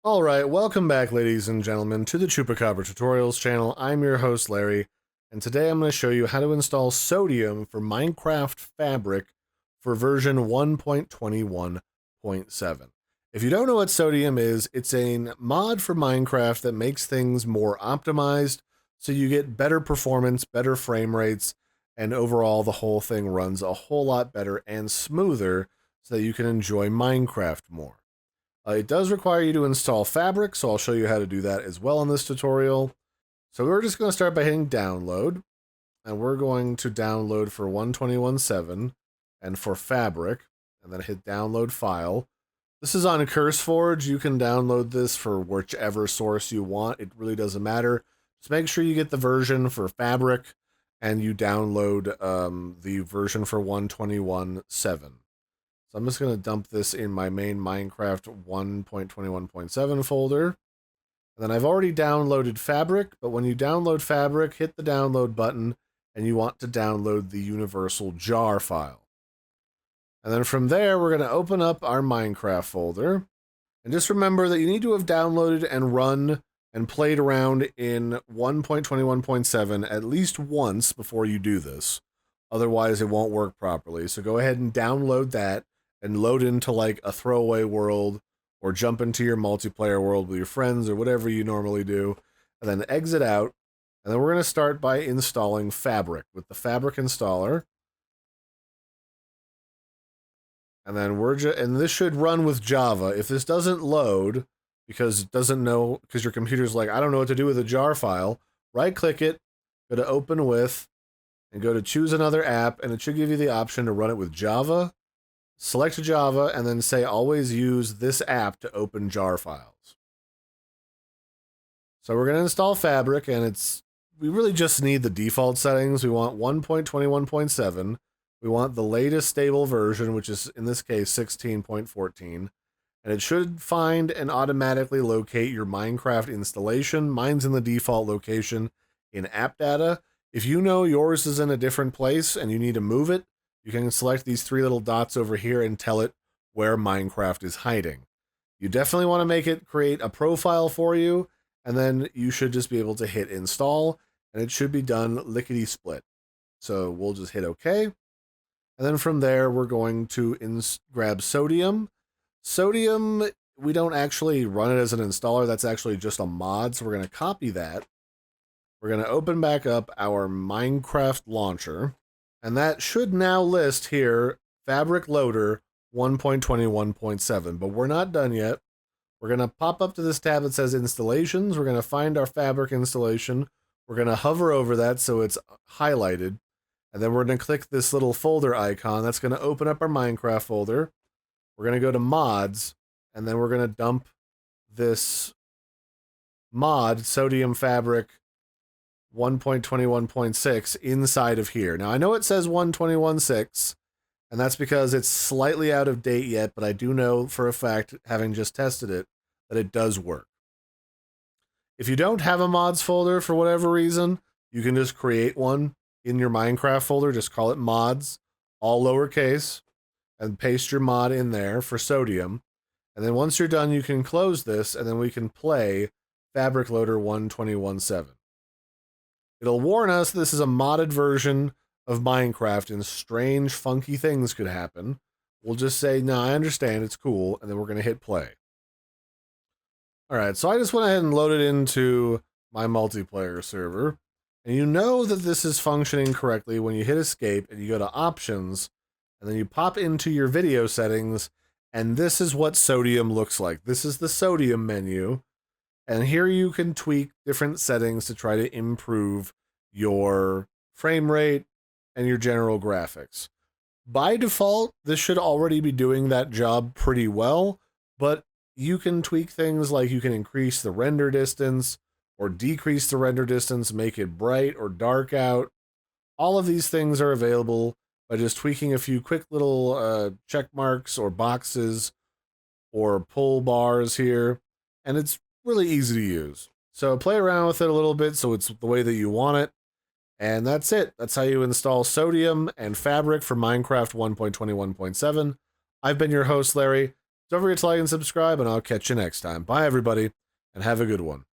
Alright, welcome back ladies and gentlemen to the Chupacabra tutorials channel. I'm your host Larry, and today I'm going to show you how to install Sodium for Minecraft Fabric for version 1.21.7. If you don't know what Sodium is, it's a mod for Minecraft that makes things more optimized so you get better performance, better frame rates, and overall the whole thing runs a whole lot better and smoother so that you can enjoy Minecraft more. It does require you to install Fabric, so I'll show you how to do that as well in this tutorial. So we're just going to start by hitting download, and we're going to download for 121.7 and for Fabric, and then hit download file. This is on CurseForge. You can download this for whichever source you want. It really doesn't matter. Just make sure you get the version for Fabric and you download the version for 121.7. So I'm just going to dump this in my main Minecraft 1.21.7 folder. And then I've already downloaded Fabric, but when you download Fabric, hit the download button, and you want to download the universal jar file. And then from there, we're going to open up our Minecraft folder. And just remember that you need to have downloaded and run and played around in 1.21.7 at least once before you do this. Otherwise, it won't work properly. So go ahead and download that and load into like a throwaway world or jump into your multiplayer world with your friends or whatever you normally do, and then exit out. And then we're going to start by installing Fabric with the Fabric installer. And then and this should run with Java. If this doesn't load because it doesn't know, because your computer's like, I don't know what to do with a jar file, right click it, go to open with, and go to choose another app, and it should give you the option to run it with Java. Select Java, and then say always use this app to open jar files. So we're going to install Fabric, and we really just need the default settings. We want 1.21.7. We want the latest stable version, which is in this case 16.14. And it should find and automatically locate your Minecraft installation. Mine's in the default location in appdata. If you know yours is in a different place and you need to move it, you can select these three little dots over here and tell it where Minecraft is hiding. You definitely want to create a profile for you, and then you should just be able to hit install, and it should be done lickety-split. So we'll just hit OK. And then from there, we're going to grab Sodium. Sodium, we don't actually run it as an installer. That's actually just a mod, so we're going to copy that. We're going to open back up our Minecraft launcher. And that should now list here Fabric Loader 1.21.7, but we're not done yet. We're going to pop up to this tab that says Installations. We're going to find our Fabric installation. We're going to hover over that so it's highlighted. And then we're going to click this little folder icon. That's going to open up our Minecraft folder. We're going to go to Mods, and then we're going to dump this mod, Sodium Fabric 1.21.6 inside of here. Now I know it says 1.21.6, and that's because it's slightly out of date yet, but I do know for a fact, having just tested it, that it does work. If you don't have a mods folder for whatever reason, you can just create one in your Minecraft folder, just call it mods, all lowercase, and paste your mod in there for Sodium. And then once you're done, you can close this, and then we can play Fabric Loader 1.21.7. It'll warn us this is a modded version of Minecraft and strange, funky things could happen. We'll just say, no, I understand, it's cool, and then we're going to hit play. Alright, so I just went ahead and loaded into my multiplayer server, and you know that this is functioning correctly when you hit escape and you go to options, and then you pop into your video settings, and this is what Sodium looks like. This is the Sodium menu. And here you can tweak different settings to try to improve your frame rate and your general graphics. By default, this should already be doing that job pretty well, but you can tweak things like you can increase the render distance or decrease the render distance, make it bright or dark out. All of these things are available by just tweaking a few quick little check marks or boxes or pull bars here, and it's really easy to use. So play around with it a little bit so it's the way that you want it. And that's it. That's how you install Sodium and Fabric for Minecraft 1.21.7. I've been your host, Larry. Don't forget to like and subscribe, and I'll catch you next time. Bye, everybody, and have a good one.